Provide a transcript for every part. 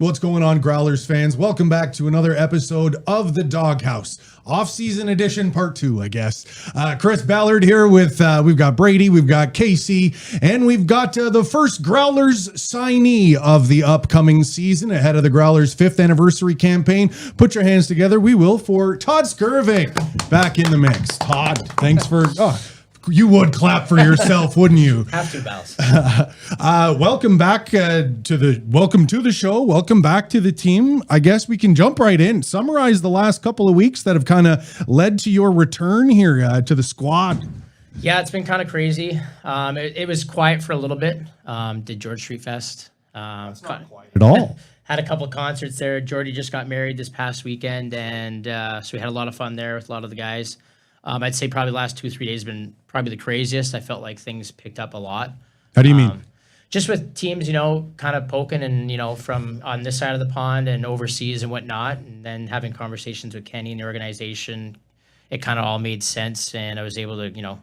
What's going on, Growlers fans? Welcome back to another episode of The Doghouse. Off-season edition part 2, I guess. Chris Ballard here with, we've got Brady, we've got Casey, and we've got the first Growlers signee of the upcoming season ahead of the Growlers' 5th anniversary campaign. Put your hands together, we will, for Todd Skriving back in the mix. Todd, thanks for... You would clap for yourself, wouldn't you? Have to, Bows. Welcome back to the show. Welcome back to the team. I guess we can jump right in. Summarize the last couple of weeks that have kind of led to your return here to the squad. Yeah, it's been kind of crazy. It was quiet for a little bit. Did George Street Fest. That's not quiet at all. Had a couple of concerts there. Jordy just got married this past weekend, and so we had a lot of fun there with a lot of the guys. I'd say probably the last 2-3 days have been probably the craziest. I felt like things picked up a lot. How do you mean? Just with teams, kind of poking and, from on this side of the pond and overseas and whatnot, and then having conversations with Kenny and the organization, it kind of all made sense, and I was able to,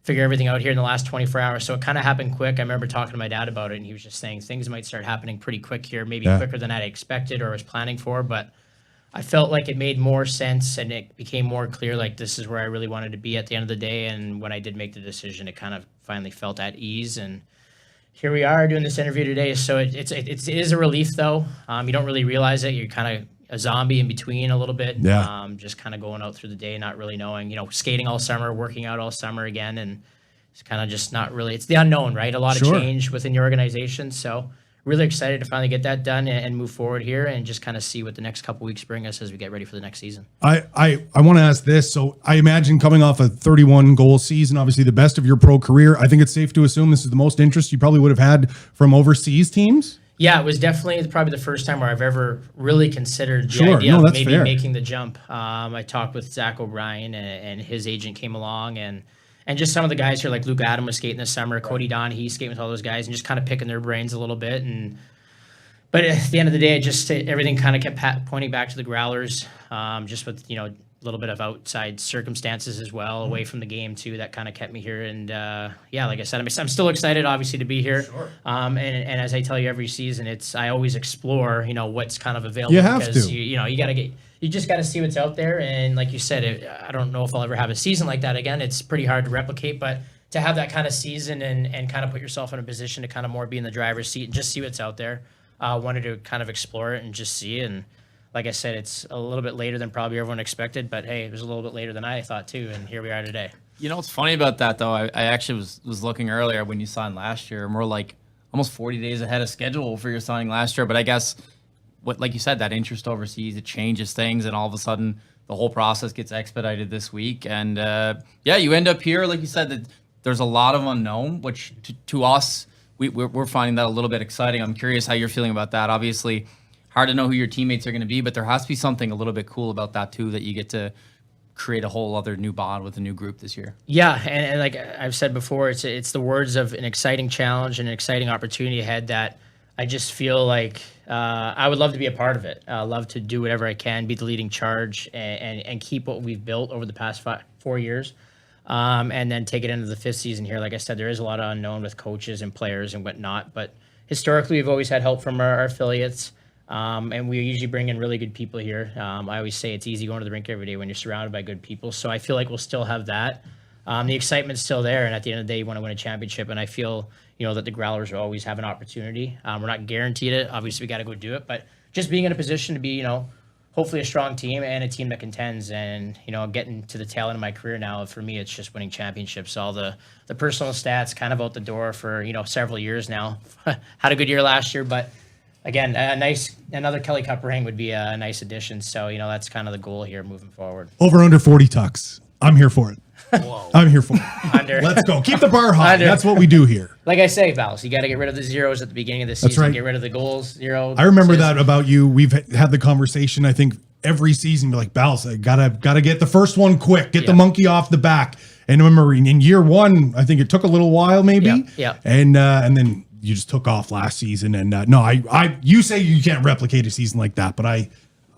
figure everything out here in the last 24 hours. So it kind of happened quick. I remember talking to my dad about it, and he was just saying things might start happening pretty quick here, maybe quicker than I expected or was planning for, but I felt like it made more sense and it became more clear, like this is where I really wanted to be at the end of the day. And when I did make the decision, it kind of finally felt at ease. And here we are doing this interview today. So it is a relief, though. You don't really realize it. You're kind of a zombie in between a little bit. Yeah. Just kind of going out through the day, not really knowing, skating all summer, working out all summer again. And it's kind of just not really, it's the unknown, right? A lot of change within your organization. So really excited to finally get that done and move forward here and just kind of see what the next couple weeks bring us as we get ready for the next season. I want to ask this. So I imagine coming off a 31 goal season, obviously the best of your pro career, I think it's safe to assume this is the most interest you probably would have had from overseas teams. Yeah, it was definitely probably the first time where I've ever really considered the idea of maybe making the jump. I talked with Zach O'Brien and his agent came along and just some of the guys here, like Luke Adam was skating this summer, Cody Don, he's skating with all those guys, and just kind of picking their brains a little bit. But at the end of the day, everything kind of kept pointing back to the Growlers, just with a little bit of outside circumstances as well, away from the game too. That kind of kept me here. And like I said, I'm still excited, obviously, to be here. Sure. And as I tell you every season, I always explore, what's kind of available. You have because to. You just got to see what's out there. And like you said, I don't know if I'll ever have a season like that again. It's pretty hard to replicate, but to have that kind of season and kind of put yourself in a position to kind of more be in the driver's seat and just see what's out there. Wanted to kind of explore it and just see. And like I said, it's a little bit later than probably everyone expected, but hey, it was a little bit later than I thought too. And here we are today. What's funny about that though, I actually was looking earlier when you signed last year, and we're like almost 40 days ahead of schedule for your signing last year. But I guess like you said, that interest overseas, it changes things, and all of a sudden the whole process gets expedited this week. And you end up here, like you said, that there's a lot of unknown, which to us, we're finding that a little bit exciting. I'm curious how you're feeling about that. Obviously, hard to know who your teammates are going to be, but there has to be something a little bit cool about that too, that you get to create a whole other new bond with a new group this year. Yeah, and like I've said before, it's the words of an exciting challenge and an exciting opportunity ahead that I just feel like I would love to be a part of it. Love to do whatever I can, be the leading charge, and keep what we've built over the past 4 years, and then take it into the 5th season here. Like I said, there is a lot of unknown with coaches and players and whatnot, but historically we've always had help from our affiliates, and we usually bring in really good people here. I always say it's easy going to the rink every day when you're surrounded by good people, so I feel like we'll still have that. The excitement's still there, and at the end of the day, you want to win a championship, and I feel that the Growlers will always have an opportunity. We're not guaranteed it. Obviously, we got to go do it, but just being in a position to be, hopefully a strong team and a team that contends, and, getting to the tail end of my career now, for me, it's just winning championships. All the personal stats kind of out the door for, several years now. Had a good year last year, but again, another Kelly Cup ring would be a nice addition. So, that's kind of the goal here moving forward. Over under 40 tucks. I'm here for it. Whoa. I'm here for it. Under. Let's go. Keep the bar high. That's what we do here. Like I say, Vals, you got to get rid of the zeros at the beginning of the season. That's right. Get rid of the goals, zero. I remember that about you. We've had the conversation, I think, every season. Be like, Vals, I gotta get the first one quick. Get the monkey off the back. And I remember in year one, I think it took a little while, maybe. Yeah. And then you just took off last season. And you say you can't replicate a season like that, but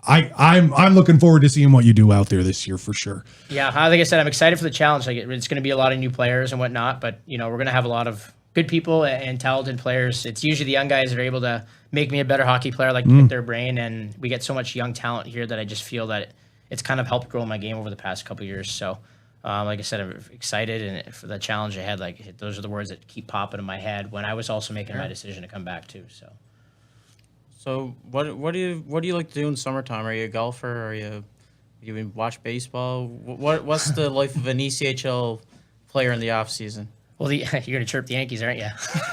I'm looking forward to seeing what you do out there this year for sure. Yeah, like I said, I'm excited for the challenge. Like it's going to be a lot of new players and whatnot, but we're going to have a lot of good people and talented players. It's usually the young guys that are able to make me a better hockey player. I like to pick their brain, and we get so much young talent here that I just feel that it's kind of helped grow my game over the past couple of years. So, like I said, I'm excited and for the challenge ahead. Like those are the words that keep popping in my head when I was also making my decision to come back too. So what do you like to do in summertime? Are you a golfer? Are you watch baseball? What's the life of an ECHL player in the off season? Well, you're going to chirp the Yankees, aren't you?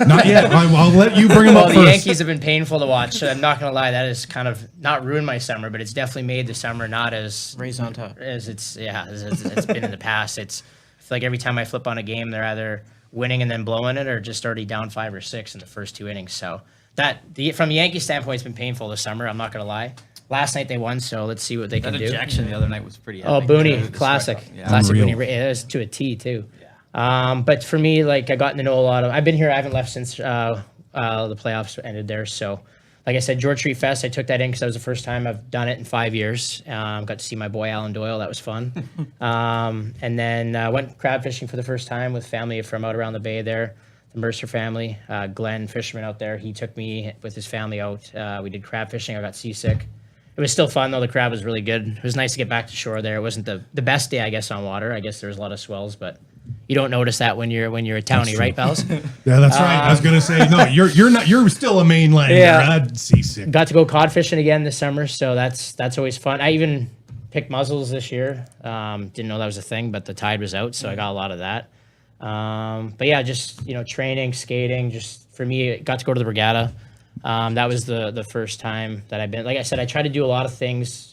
Not yet. I'll let you bring them Well, up the first. Yankees have been painful to watch. I'm not going to lie. That has kind of not ruined my summer, but it's definitely made the summer not as Rays on top. as it's been in the past. I feel like every time I flip on a game, they're either winning and then blowing it, or just already down 5 or 6 in the first 2 innings. So from the Yankee standpoint, it's been painful this summer. I'm not going to lie. Last night they won, so let's see what they can do. That ejection the other night was pretty Oh, epic. Booney, classic. Yeah. Classic Unreal. Booney. It was to a T, too. But for me, like, I gotten to know a lot of. I've been here. I haven't left since the playoffs ended there. So, like I said, George Street Fest. I took that in because that was the first time I've done it in 5 years. Got to see my boy Alan Doyle. That was fun. And then went crab fishing for the first time with family from out around the bay there. The Mercer family, Glenn Fisherman out there. He took me with his family out. We did crab fishing. I got seasick. It was still fun though. The crab was really good. It was nice to get back to shore there. It wasn't the best day, I guess, on water. I guess there was a lot of swells, but you don't notice that when you're a townie, right, pals? Yeah, that's right. I was gonna say no. You're still a mainlander. Yeah. I'd seasick. Got to go cod fishing again this summer, so that's always fun. I even picked muzzles this year. Didn't know that was a thing, but the tide was out, so I got a lot of that. But yeah, just training, skating. Just for me, got to go to the regatta. That was the first time that I've been. Like I said, I try to do a lot of things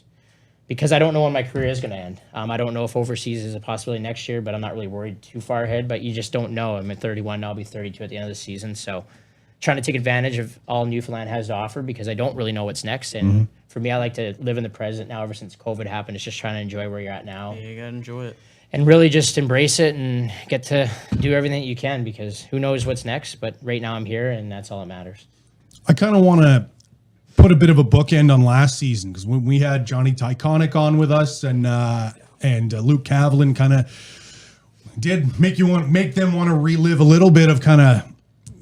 because I don't know when my career is going to end. I don't know if overseas is a possibility next year, but I'm not really worried too far ahead. But you just don't know. I'm at 31 now. I'll be 32 at the end of the season. So trying to take advantage of all Newfoundland has to offer because I don't really know what's next. And for me, I like to live in the present now. Ever since COVID happened, it's just trying to enjoy where you're at now. Yeah, you gotta enjoy it. And really just embrace it and get to do everything that you can because who knows what's next. But right now I'm here, and that's all that matters. I kind of want to put a bit of a bookend on last season because when we had Johnny Tyconic on with us and Luke Cavlin kind of did make them want to relive a little bit of kind of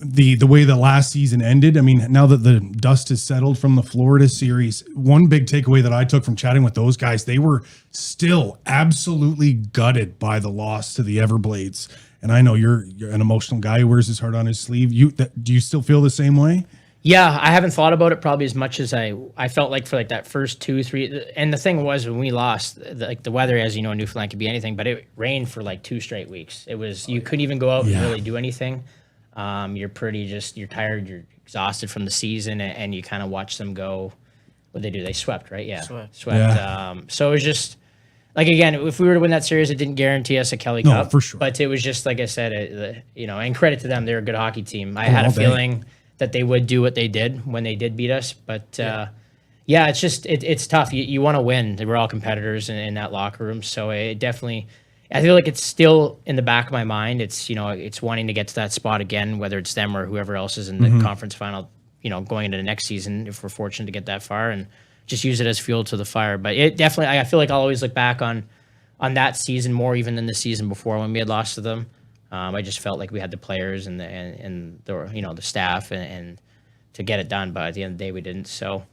the way the last season ended. I mean, now that the dust has settled from the Florida series, one big takeaway that I took from chatting with those guys, they were still absolutely gutted by the loss to the Everblades. And I know you're an emotional guy who wears his heart on his sleeve. Do you still feel the same way? Yeah, I haven't thought about it probably as much as I felt like for like that first 2, 3. And the thing was when we lost, the weather, as you know, in Newfoundland could be anything, but it rained for like 2 straight weeks. It was, you couldn't even go out and really do anything. You're you're tired, you're exhausted from the season, and you kind of watch them go. What they do? They swept, right? Yeah, swept. Yeah. So it was just like, again, if we were to win that series, it didn't guarantee us a Kelly Cup. For sure. But it was just like I said, and credit to them, they're a good hockey team. I had a feeling that they would do what they did when they did beat us. But it's just it's tough. You want to win. We're all competitors in that locker room, so it definitely. I feel like it's still in the back of my mind. It's it's wanting to get to that spot again, whether it's them or whoever else is in the conference final. Going into the next season, if we're fortunate to get that far, and just use it as fuel to the fire. But it definitely, I feel like I'll always look back on that season more even than the season before when we had lost to them. I just felt like we had the players and the staff and to get it done, but at the end of the day we didn't. So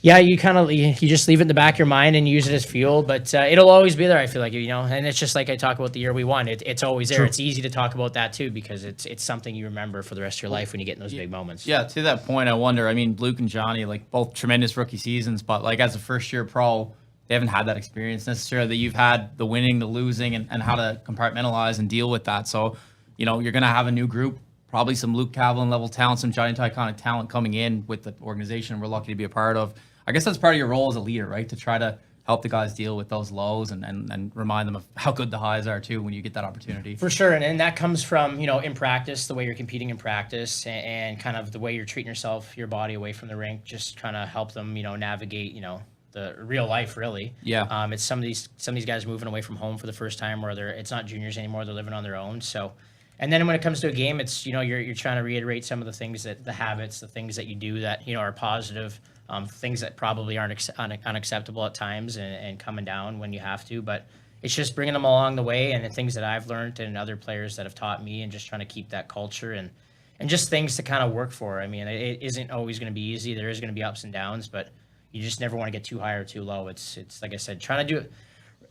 yeah, you just leave it in the back of your mind and use it as fuel, but it'll always be there. I feel like and it's just like I talk about the year we won. It's always there. True. It's easy to talk about that too because it's something you remember for the rest of your life when you get in those big moments. Yeah, to that point, I wonder. I mean, Luke and Johnny, like both tremendous rookie seasons, but like as a first-year pro, they haven't had that experience necessarily. That you've had the winning, the losing, and how to compartmentalize and deal with that. So, you're going to have a new group, probably some Luke Cavlin level talent, some Johnny Tyconic talent coming in with the organization we're lucky to be a part of. I guess that's part of your role as a leader, right? To try to help the guys deal with those lows and remind them of how good the highs are too when you get that opportunity. For sure, and that comes from in practice, the way you're competing in practice, and kind of the way you're treating yourself, your body away from the rink, just trying to help them navigate the real life really. Yeah. It's some of these guys moving away from home for the first time, where it's not juniors anymore, they're living on their own. So, and then when it comes to a game, it's you're trying to reiterate some of the things the habits, the things that you do that are positive. Things that probably aren't unacceptable at times and coming down when you have to, but it's just bringing them along the way and the things that I've learned and other players that have taught me and just trying to keep that culture. And and just things to kind of work for. I mean, it isn't always going to be easy. There is going to be ups and downs, but you just never want to get too high or too low. It's like I said, trying to do it.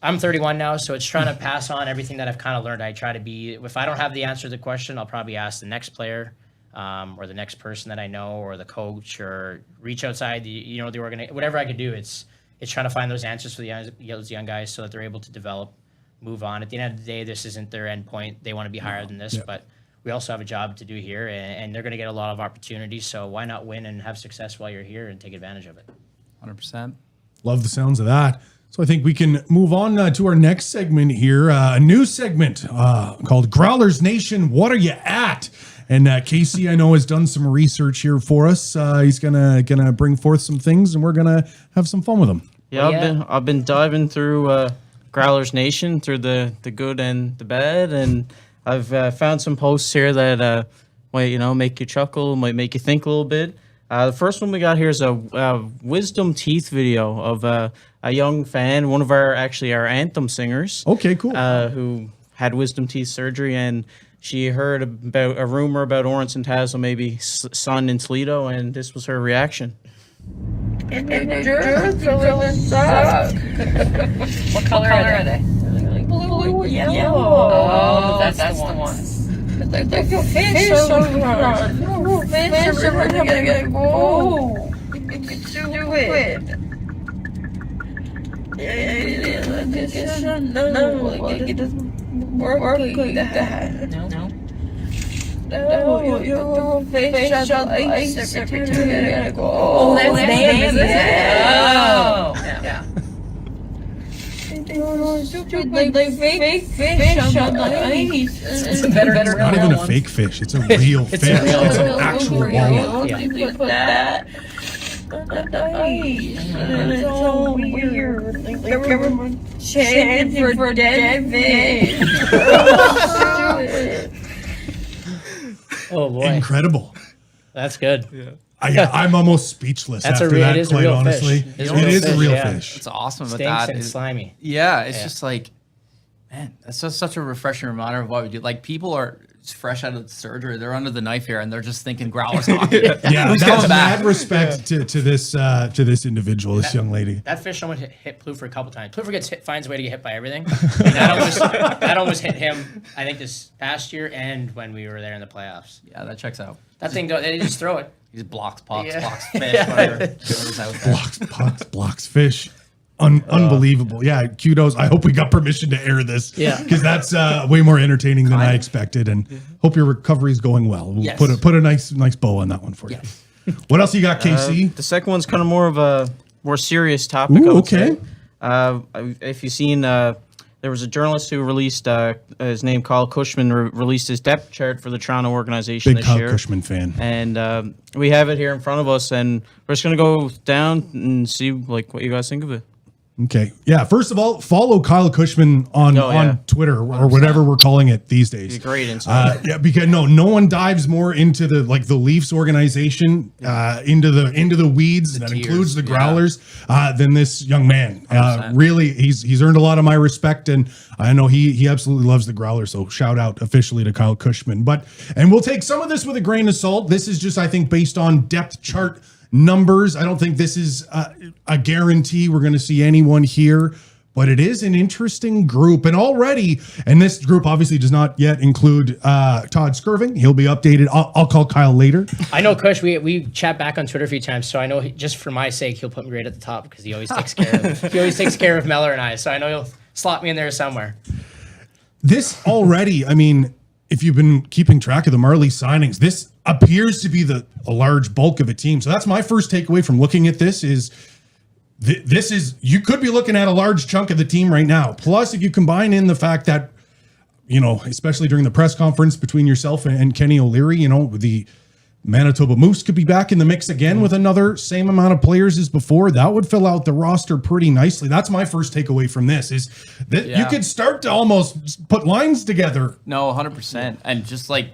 I'm 31 now, so it's trying to pass on everything that I've kind of learned. I try to be, if I don't have the answer to the question, I'll probably ask the next player, or the next person that I know, or the coach, or reach outside the organization, whatever I could do. It's trying to find those answers for those young guys so that they're able to develop, move on. At the end of the day, this isn't their end point. They want to be higher than this, but we also have a job to do here, and they're going to get a lot of opportunities. So why not win and have success while you're here and take advantage of it? 100%. Love the sounds of that. So I think we can move on to our next segment here, a new segment called Growlers Nation. What are you at? And Casey, I know, has done some research here for us. He's gonna bring forth some things, and we're gonna have some fun with them. Yeah, I've been diving through Growlers Nation, through the good and the bad, and I've found some posts here that might make you chuckle, might make you think a little bit. The first one we got here is a wisdom teeth video of a young fan, one of our anthem singers. Okay, cool. Who had wisdom teeth surgery, and she heard about a rumor about Orange and Tazo maybe son in Toledo, and this was her reaction. And the jerks really suck. What color are they? Blue, yellow. Oh, that's the ones. Like the fish are no fish are gonna go. You can do it. No, it doesn't work like that. No, your fish on ice every time you gotta go. Oh, that's Bambi. Oh, yeah. Stupid, like fake fish on the ice. It's a better Not even a fake fish. It's a real fish. It's an actual walrus. You put that on the ice. And it's all weird. Like everyone chanting for dead fish. Oh boy, Incredible. that's good. I'm almost speechless after that, quite honestly. It is a real fish. It's awesome. But Stinks that and is slimy. Yeah, it's just like, man, that's just such a refreshing reminder of what we do. Like, people are fresh out of surgery, they're under the knife here, and they're just thinking Growlers hockey. Yeah, Who's that's coming back? mad respect to this individual, this young lady. That fish almost hit Plouffer a couple times. Plouffer finds a way to get hit by everything. And that almost hit him, I think, this past year and when we were there in the playoffs. Yeah, that checks out. That thing, they just throw it. He just blocks pucks, Yeah. blocks fish, whatever's out there. Blocks pucks, blocks fish. Unbelievable. Yeah, kudos. I hope we got permission to air this. Yeah. Because that's way more entertaining than I expected. And hope your recovery is going well. We'll Yes. put a nice bow on that one for you. What else you got, KC? The second one's kind of more of a more serious topic. Ooh, I would okay. say. If you've seen, there was a journalist who released his name, Kyle Cushman, released his depth chart for the Toronto organization Big this Kyle year. Cushman fan. And we have it here in front of us, and we're just gonna go down and see what you guys think of it. Okay. Yeah. First of all, follow Kyle Cushman on Twitter or whatever we're calling it these days. He's great inside. Yeah, because no one dives more into the Leafs organization, into the weeds that tiers, includes the Growlers than this young man. Really, he's earned a lot of my respect, and I know he absolutely loves the Growlers. So shout out officially to Kyle Cushman. And we'll take some of this with a grain of salt. This is just, I think, based on depth chart numbers. I don't think this is a guarantee we're going to see anyone here, but it is an interesting group. And this group obviously does not yet include Todd Skriving. He'll be updated. I'll call Kyle later. I know, Kush, we chat back on Twitter a few times, so I know just for my sake, he'll put me right at the top because he always takes care of Meller and I. So I know he'll slot me in there somewhere. This already, I mean, if you've been keeping track of the Marley signings, this appears to be a large bulk of a team. So that's my first takeaway from looking at this is you could be looking at a large chunk of the team right now. Plus, if you combine in the fact that, especially during the press conference between yourself and Kenny O'Leary, the Manitoba Moose could be back in the mix again with another same amount of players as before. That would fill out the roster pretty nicely. That's my first takeaway from this is that you could start to almost put lines together. No, 100%. And just like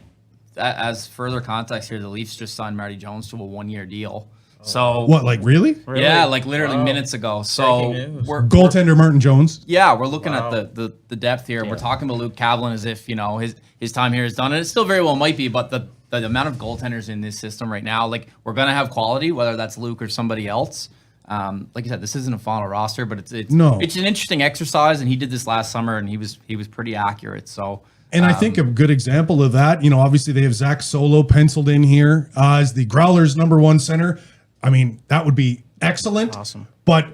as further context here, the Leafs just signed Marty Jones to a 1-year deal. So What, like really? yeah, like literally minutes ago. So we're Goaltender Martin Jones. Yeah, we're looking at the depth here. We're talking about Luke Kavlin as if his time here is done, and it still very well might be. But the amount of goaltenders in this system right now, like we're gonna have quality, whether that's Luke or somebody else. Like you said, this isn't a final roster, but it's an interesting exercise, and he did this last summer, and he was pretty accurate. So. And I think a good example of that, obviously they have Zach Solo penciled in here as the Growlers' #1 center. I mean, that would be excellent. Awesome. But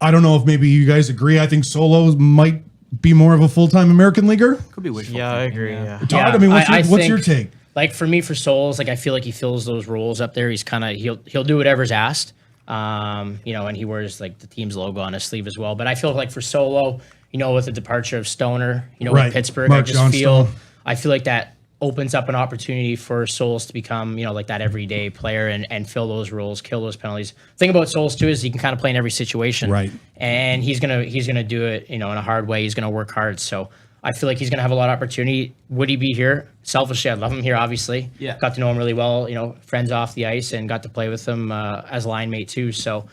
I don't know if maybe you guys agree. I think Solo might be more of a full-time American leaguer. Could be wishful. Yeah, I agree. Yeah. Todd, Yeah, I mean, what's think, your take? Like for me, for Souls, like I feel like he fills those roles up there. He's kind of he'll do whatever's asked. And he wears like the team's logo on his sleeve as well. But I feel like for Solo, with the departure of Stoner, Right. with Pittsburgh, Mark Johnstone. I feel like that opens up an opportunity for Souls to become, like that everyday player and fill those roles, kill those penalties. The thing about Souls too is he can kind of play in every situation. Right. And he's gonna do it, in a hard way. He's gonna work hard. So I feel like he's gonna have a lot of opportunity. Would he be here? Selfishly, I'd love him here, obviously. Yeah. Got to know him really well, friends off the ice, and got to play with him as a line mate too. So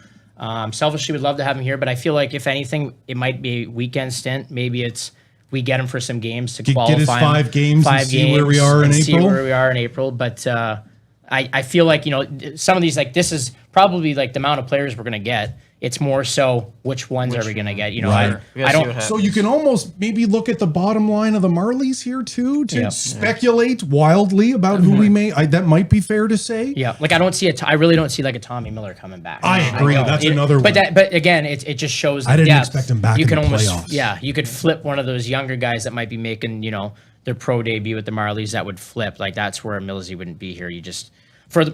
selfishly would love to have him here, but I feel like if anything, it might be a weekend stint. Maybe it's we get him for some games to qualify. Get his 5 games and see where we are in April. See where we are in April. But I feel like, some of these, like this is probably like the amount of players we're going to get. It's more so which ones are we going to get? Right. I don't. So you can almost maybe look at the bottom line of the Marlies here too to Yeah. speculate wildly about who we may. That might be fair to say. Yeah, like I really don't see like a Tommy Miller coming back. I agree. don't. That's another one. But again, it just shows. I didn't depth. expect him back You in can the almost playoffs. you could flip one of those younger guys that might be making their pro debut with the Marlies. That would flip. Like that's where Millsy wouldn't be here. You just.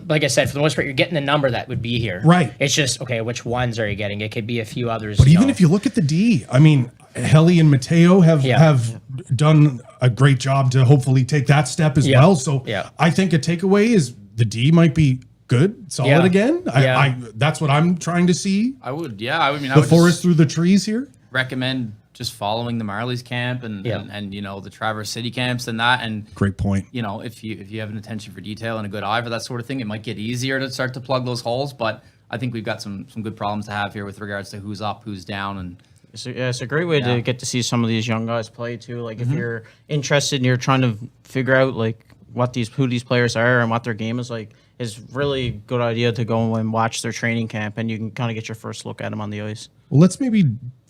Like I said, for the most part, you're getting the number that would be here. Right. It's just, okay, which ones are you getting? It could be a few others. But even if you look at the D, I mean, Helly and Mateo have done a great job to hopefully take that step as well. So I think a takeaway is the D might be good, solid again. I that's what I'm trying to see. I would mean, The forest through the trees here. recommend just following the Marlies camp and the Traverse City camps and that. And Great point. if you have an attention for detail and a good eye for that sort of thing, it might get easier to start to plug those holes. But I think we've got some good problems to have here with regards to who's up, who's down, and It's a great way to get to see some of these young guys play too. Like if you're interested and you're trying to figure out like who these players are and what their game is like, is really good idea to go and watch their training camp, and you can kind of get your first look at them on the ice. Well, let's maybe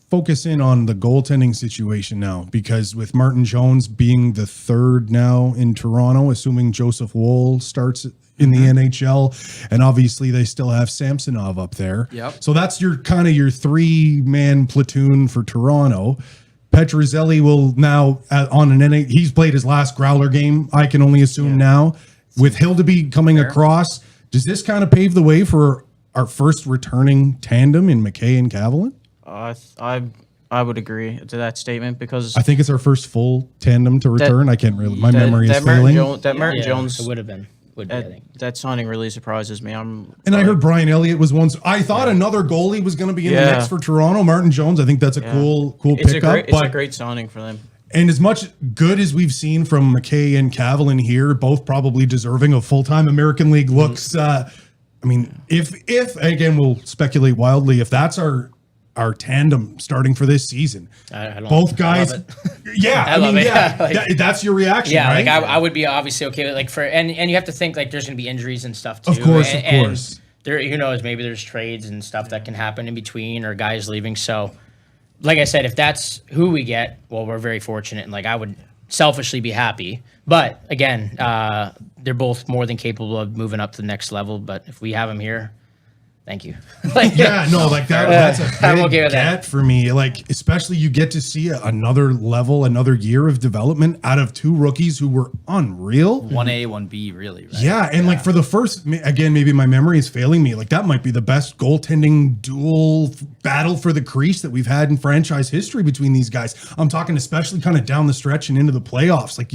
focus in on the goaltending situation now, because with Martin Jones being the third now in Toronto, assuming Joseph Woll starts in the NHL, and obviously they still have Samsonov up there. Yep. So that's your 3-man platoon for Toronto. Petruzzelli will now on an NHL. He's played his last Growler game, I can only assume now. With Hildeby coming across, does this kind of pave the way for our first returning tandem in McKay and Cavalin? I would agree to that statement because I think it's our first full tandem to return. I can't really. My memory is failing. Martin Jones it would be, I think. That signing really surprises me. I heard Brian Elliott was once. I thought another goalie was going to be in the mix for Toronto. Martin Jones. I think that's a cool pickup. It's a great signing for them. And as much good as we've seen from McKay and Cavalin here, both probably deserving of full-time American League looks. I mean, if again, we'll speculate wildly, if that's our tandem starting for this season, both guys. I love it. That's your reaction, yeah, right? like I would be obviously okay with and you have to think like there's going to be injuries and stuff too. Of course. And there, who knows, maybe there's trades and stuff that can happen in between or guys leaving. So, like I said, if that's who we get, well, we're very fortunate, and like I would selfishly be happy. But again, they're both more than capable of moving up to the next level. But if we have them here, thank you. That's a I'm big okay with that. get for me. Like, especially you get to see another level, another year of development out of two rookies who were unreal. 1A, 1B, really. Right? Yeah, and like for the first, again, maybe my memory is failing me. Like that might be the best goaltending duel battle for the crease that we've had in franchise history between these guys. I'm talking especially kind of down the stretch and into the playoffs. Like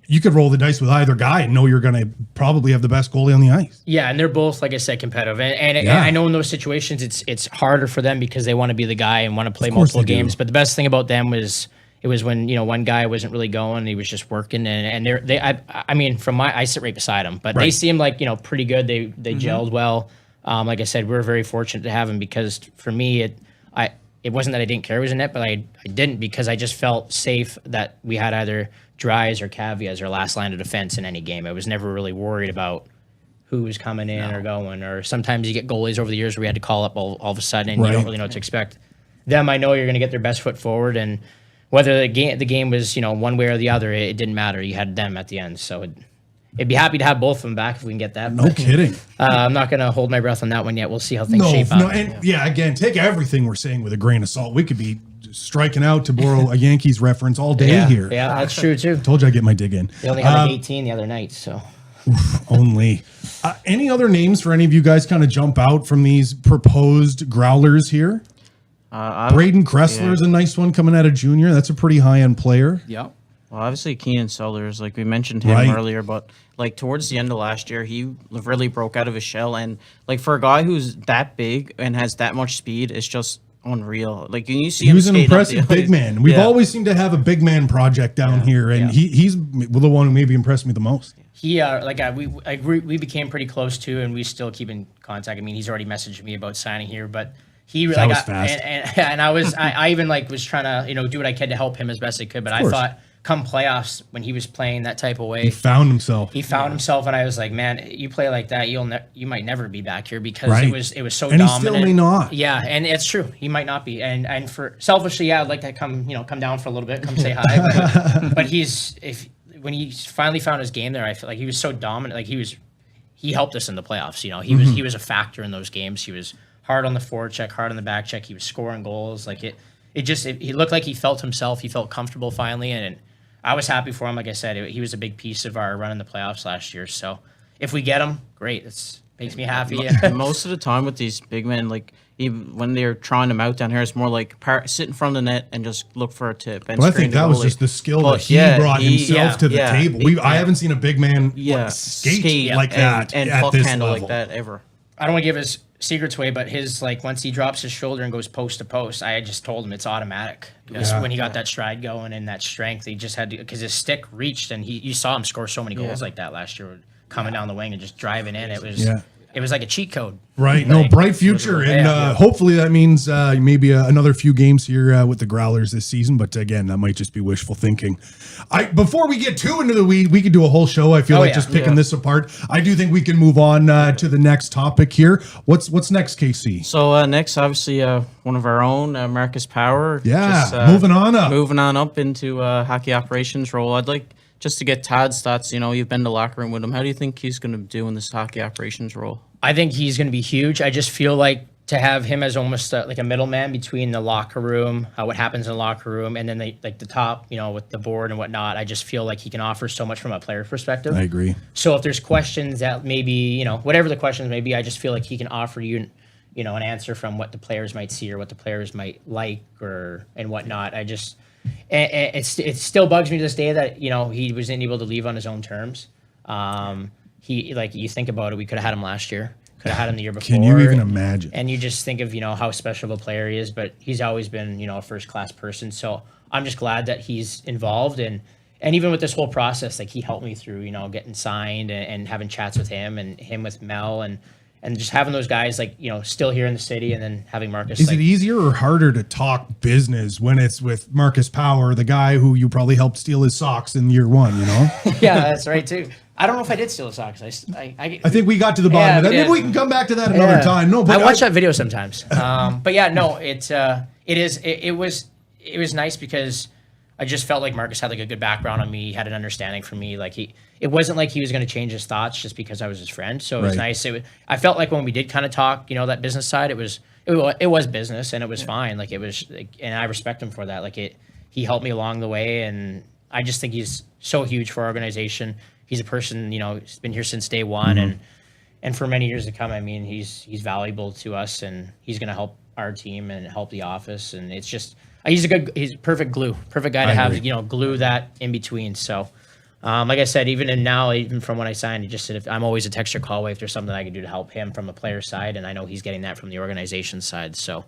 you could roll the dice with either guy and know you're going to probably have the best goalie on the ice. Yeah, and they're both, like I said, competitive. And I know in those situations it's harder for them because they want to be the guy and want to play multiple games. But the best thing about them was it was when one guy wasn't really going, he was just working, and I mean I sit right beside him, but they seemed like pretty good. They gelled well. Like I said, we were very fortunate to have him because for me it wasn't that I didn't care he was in net, but I didn't because I just felt safe that we had either Dries or Cavi as our last line of defense in any game. I was never really worried about who was coming in or going. Or sometimes you get goalies over the years where we had to call up all of a sudden, and you don't really know what to expect. Them, I know you're going to get their best foot forward, and whether the game was one way or the other, it didn't matter. You had them at the end, so it'd be happy to have both of them back if we can get that. No kidding. I'm not going to hold my breath on that one yet. We'll see how things shape up. No, and again, take everything we're saying with a grain of salt. We could be striking out, to borrow a Yankees reference, all day here. Yeah, that's true too. Told you I'd get my dig in. They only had like 18 the other night, so. Only. Any other names for any of you guys kind of jump out from these proposed growlers here? Braden Kressler is a nice one coming out of junior. That's a pretty high-end player. Yeah. Well, obviously Keenan Sellers, like we mentioned him earlier, but like towards the end of last year, he really broke out of his shell, and like for a guy who's that big and has that much speed, it's just unreal. Like you see, he was an impressive big man. We've always seemed to have a big man project down here, and he's the one who maybe impressed me the most. We became pretty close too, and we still keep in contact. I mean, he's already messaged me about signing here, but he really got fast. And I even was trying to do what I could to help him as best I could. But I thought come playoffs when he was playing that type of way, he found himself. And I was like, man, you play like that, you might never be back here because it was so and dominant. He still may not. Yeah, and it's true, he might not be. And for selfishly, I'd like to come down for a little bit, come say hi. But when he finally found his game there, I feel like he was so dominant. Like he helped us in the playoffs. He was a factor in those games. He was hard on the forward check, hard on the back check. He was scoring goals. Like he looked like he felt himself. He felt comfortable finally, and I was happy for him. Like I said, he was a big piece of our run in the playoffs last year. So if we get him, great. It makes me happy. Most of the time with these big men, like even when they're trying them out down here, it's more like sit in front of the net and just look for a tip. And I think that was just the skill that he brought himself to the table. I haven't seen a big man skate like that and at puck this handle level. like that ever. I don't want to give his secrets away, but his once he drops his shoulder and goes post to post, I just told him it's automatic. When he got that stride going and that strength, he just had to, because his stick reached, and you saw him score so many goals like that last year, coming down the wing and just driving in. It was like a cheat code. Right. No, bright future. And hopefully that means maybe another few games here with the Growlers this season. But again, that might just be wishful thinking. Before we get too into the weed, we could do a whole show. I feel like just picking this apart. I do think we can move on to the next topic here. What's next, KC? So next, obviously, one of our own, Marcus Power. Yeah, just, moving on up. Moving on up into hockey operations role. I'd like just to get Todd's thoughts. You've been to the locker room with him. How do you think he's going to do in this hockey operations role? I think he's going to be huge. I just feel like to have him as almost like a middleman between the locker room, what happens in the locker room, and then the top, with the board and whatnot. I just feel like he can offer so much from a player perspective. I agree. So if there's questions that maybe, whatever the questions may be, I just feel like he can offer you, an answer from what the players might see or what the players might like and whatnot. It still bugs me to this day that, he wasn't able to leave on his own terms. You think about it, we could have had him last year, could have had him the year before. Can you even imagine? And you just think of, how special of a player he is, but he's always been, a first-class person. So I'm just glad that he's involved. And even with this whole process, he helped me through, getting signed and having chats with him and him with Mel and just having those guys still here in the city, and then having Marcus. Is it easier or harder to talk business when it's with Marcus Power, the guy who you probably helped steal his socks in year one, Yeah, that's right too. I don't know if I did steal his socks. I think we got to the bottom of that. Maybe we can come back to that another time. No, but I watch that video sometimes. But yeah, no, it was nice because I just felt like Marcus had a good background on me. He had an understanding for me. It wasn't like he was going to change his thoughts just because I was his friend. So it was nice. I felt like when we did kind of talk, that business side, it was business and it was fine. And I respect him for that. He helped me along the way, and I just think he's so huge for our organization. He's a person, he's been here since day one, and for many years to come. I mean, he's valuable to us, and he's going to help our team and help the office. And it's just he's perfect glue, perfect guy to have glue that in between. So, like I said, even from when I signed, he just said I'm always a text or call away if there's something I can do to help him from a player side, and I know he's getting that from the organization side. So,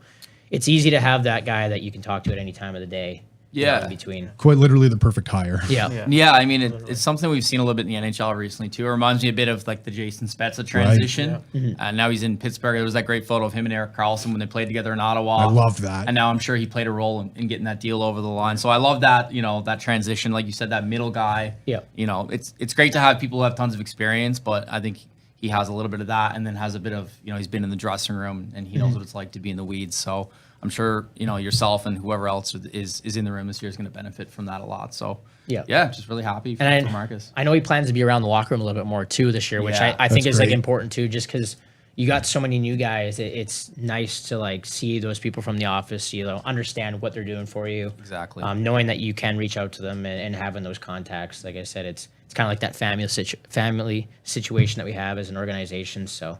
it's easy to have that guy that you can talk to at any time of the day. Yeah. in between. Quite literally the perfect hire. Yeah. Yeah, I mean, it's something we've seen a little bit in the NHL recently too. It reminds me a bit of like the Jason Spezza transition. Now he's in Pittsburgh. There was that great photo of him and Eric Carlson when they played together in Ottawa. I loved that. And now I'm sure he played a role in getting that deal over the line. So I love that, that transition. Like you said, that middle guy. Yeah. It's great to have people who have tons of experience, but I think he has a little bit of that and then has a bit of, he's been in the dressing room and he knows what it's like to be in the weeds. So I'm sure, yourself and whoever else is in the room this year is going to benefit from that a lot. So yeah, just really happy for Marcus. I know he plans to be around the locker room a little bit more too this year, which I think is like important too, just because you got so many new guys. It's nice to like see those people from the office, understand what they're doing for you. Exactly. Knowing that you can reach out to them and having those contacts. Like I said, it's kind of like that family situation that we have as an organization. So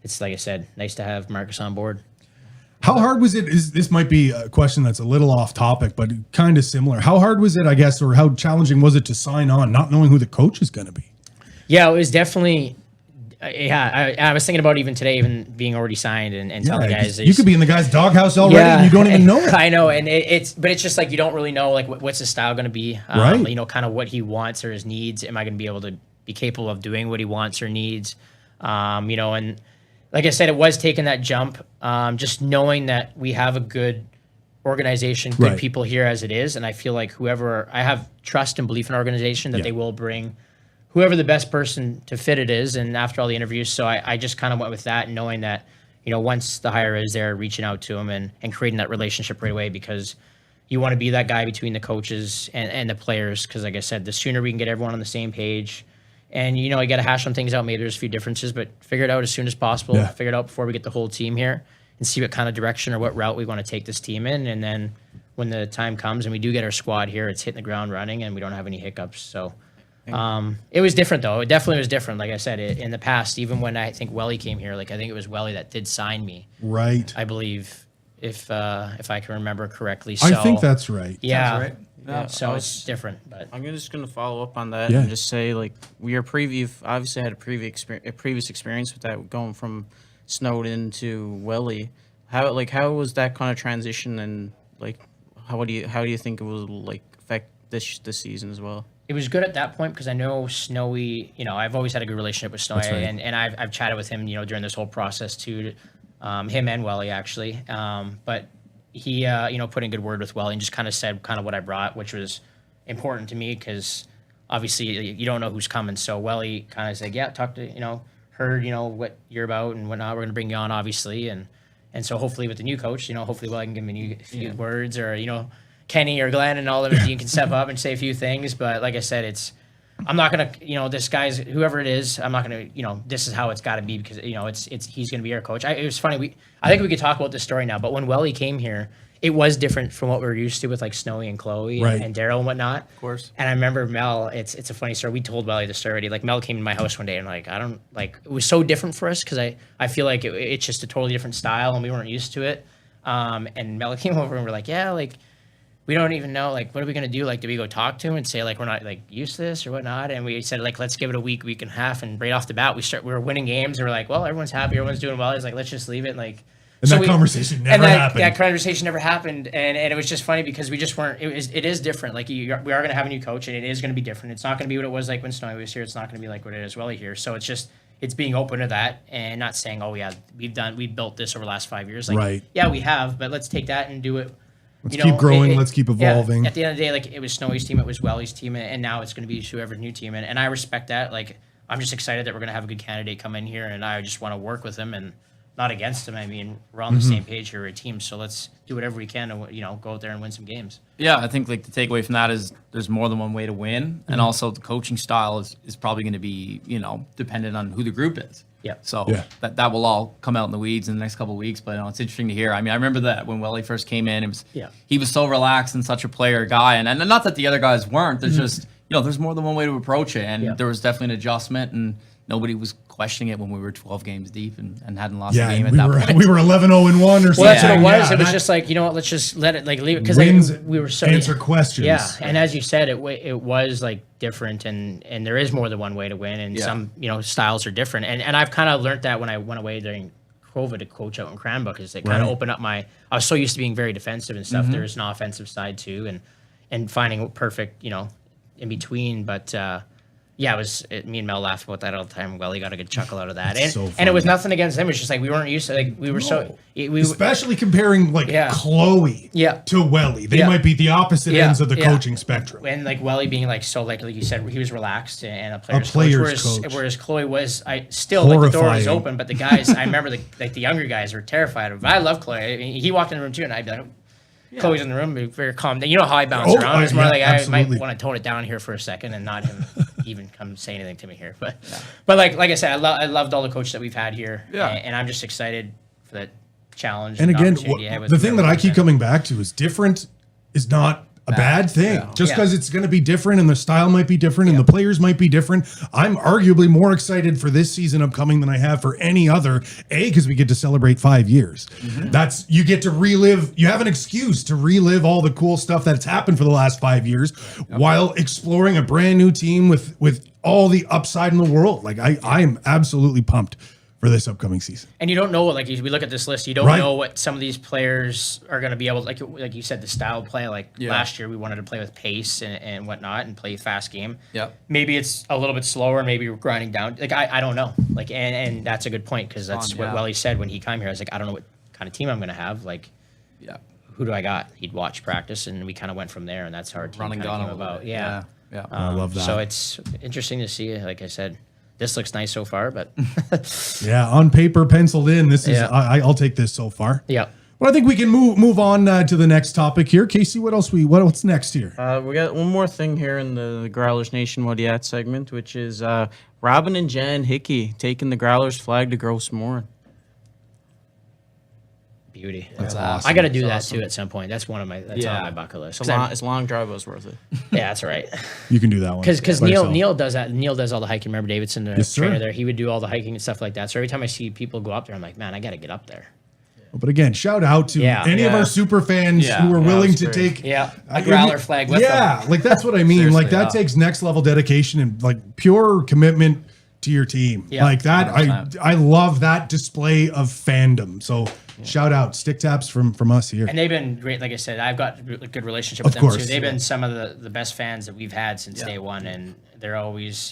it's, like I said, nice to have Marcus on board. How hard was it? This might be a question that's a little off topic, but kind of similar. How hard was it, I guess, or how challenging was it to sign on, not knowing who the coach is going to be? Yeah, it was definitely. I was thinking about even today, even being already signed and telling guys. You could be in the guy's doghouse already and you don't even know it. I know, and it's just like you don't really know like what's his style going to be. Right. Kind of what he wants or his needs. Am I going to be able to be capable of doing what he wants or needs? And like I said, it was taking that jump, just knowing that we have a good organization, good people here as it is. And I feel like I have trust and belief in our organization that they will bring whoever the best person to fit it is. And after all the interviews, so I just kind of went with that, knowing that, once the hire is there, reaching out to him and creating that relationship right away, because you want to be that guy between the coaches and the players. Because like I said, the sooner we can get everyone on the same page, and, you got to hash some things out. Maybe there's a few differences, but figure it out as soon as possible. Yeah. Figure it out before we get the whole team here and see what kind of direction or what route we want to take this team in. And then when the time comes and we do get our squad here, it's hitting the ground running and we don't have any hiccups. So it was different, though. It definitely was different. Like I said, in the past, even when I think Welly came here, like I think it was Welly that did sign me. Right. I believe, if I can remember correctly. So, I think that's right. Yeah. Sounds right. Yeah, so it's different, but I'm just going to follow up on that and just say, like, you've obviously had a previous experience with that, going from Snowden to Welly. How was that kind of transition, and like how do you think it will like affect this season as well? it was good at that point because I know Snowy, I've always had a good relationship with Snowy, right. and I've chatted with him, during this whole process too, him and Welly actually. But he, put in good word with Welly and just kind of said what I brought, which was important to me because obviously you don't know who's coming. So Welly kind of said, yeah, talk to, heard, what you're about and whatnot. We're going to bring you on, obviously. And so hopefully with the new coach, hopefully Welly can give me a few words, or, Kenny or Glenn and all of them, you can step up and say a few things. But like I said, I'm not going to, this guy's, whoever it is, I'm not going to, this is how it's got to be because, he's going to be our coach. It was funny. I think we could talk about this story now, but when Welly came here, it was different from what we were used to with like Snowy and Chloe and Daryl and whatnot. Of course. And I remember Mel, it's a funny story. We told Welly the story already. Like Mel came to my house one day and it was so different for us because I feel like it's just a totally different style and we weren't used to it. And Mel came over and we're like, yeah, like, we don't even know, like, what are we going to do? Like, do we go talk to him and say, like, we're not, like, used to this or whatnot? And we said, like, let's give it a week and a half. And right off the bat, we were winning games. And we're like, well, everyone's happy. Everyone's doing well. He's like, let's just leave it. Like, and so that conversation never happened. That conversation never happened. And it was just funny because we just weren't, it is different. Like, we are going to have a new coach and it is going to be different. It's not going to be what it was like when Snowy was here. It's not going to be like what it is Welly here. So it's being open to that and not saying, oh, yeah, we built this over the last 5 years. Like, right. Yeah, we have, but let's take that and do it. Let's keep growing. Let's keep evolving. Yeah, at the end of the day, like it was Snowy's team, it was Welly's team, and now it's going to be whoever's new team. And I respect that. Like I'm just excited that we're going to have a good candidate come in here, and I just want to work with him and not against him. I mean, we're on the same page here, we're a team, so let's do whatever we can to go out there and win some games. Yeah, I think like the takeaway from that is there's more than one way to win, and also the coaching style is probably going to be dependent on who the group is. Yeah. So that will all come out in the weeds in the next couple of weeks. But it's interesting to hear. I mean, I remember that when Welly first came in, he was so relaxed and such a player guy, and not that the other guys weren't. There's just there's more than one way to approach it, and there was definitely an adjustment, and nobody was questioning it when we were 12 games deep and hadn't lost a game at that point. We were 11-0-1 or something. Well, that's what it was. It was just like let's just let it leave it because we were so answer questions. Yeah, and as you said, it was like different, and there is more than one way to win, and some styles are different, and I've kind of learned that when I went away during COVID to coach out in Cranbrook, is it kind of opened up I was so used to being very defensive and stuff. There's an offensive side too, and finding perfect, in between. But yeah, me and Mel laugh about that all the time. Well, he got a good chuckle out of that, and it was nothing against him. It's just like we weren't used to, like we were especially comparing like Chloe to Welly. They might be the opposite ends of the coaching spectrum. And like Welly being like you said, he was relaxed and a player's coach. Whereas Chloe was, like the door was open, but the guys, I remember the younger guys were terrified of him. I love Chloe. I mean, he walked in the room too, and I'd be like, Chloe's in the room, be very calm. You know how I bounce around. It's more like absolutely. I might want to tone it down here for a second and not him even come say anything to me here. But like I said, I loved all the coaches that we've had here. Yeah. And I'm just excited for that challenge. And again, the thing that I keep coming back to is different is not a bad thing. Yeah. Just because it's going to be different and the style might be different and the players might be different. I'm arguably more excited for this season upcoming than I have for any other. Because we get to celebrate 5 years. Mm-hmm. You get to relive. You have an excuse to relive all the cool stuff that's happened for the last 5 years while exploring a brand new team with all the upside in the world. Like I am absolutely pumped for this upcoming season. And you don't know what, we look at this list, you don't know what some of these players are going to be able to, like you said, the style of play. Last year we wanted to play with pace and whatnot and play fast game. Yeah. Maybe it's a little bit slower and maybe we're grinding down. I don't know. And that's a good point because that's what Welly said when he came here. I was like, I don't know what kind of team I'm going to have. Who do I got? He'd watch practice and we kind of went from there, and that's how our team kind of came about. Yeah. I love that. So it's interesting to see, like I said. This looks nice so far, but on paper, penciled in. This is I'll take this so far. Yeah. Well, I think we can move on to the next topic here. Casey, what's next here? We got one more thing here in the Growlers Nation What Yat segment, which is Robin and Jan Hickey taking the Growlers flag to Gross Morin. Beauty. That's awesome. I got to do that too at some point. That's on my bucket list. It's a long drive, but it's worth it. Yeah, that's right. You can do that one. Because Neil does that. Neil does all the hiking. Remember Davidson, the trainer there? He would do all the hiking and stuff like that. So every time I see people go up there, I'm like, man, I got to get up there. But again, shout out to any of our super fans who are willing to take a growler flag with them. Yeah, like that's what I mean. Like that takes next level dedication and like pure commitment to your team. Yeah, like that. 100%. I love that display of fandom. So shout out, stick taps from us here. And they've been great. Like I said, I've got a good relationship with them too. They've been some of the best fans that we've had since day one, and they're always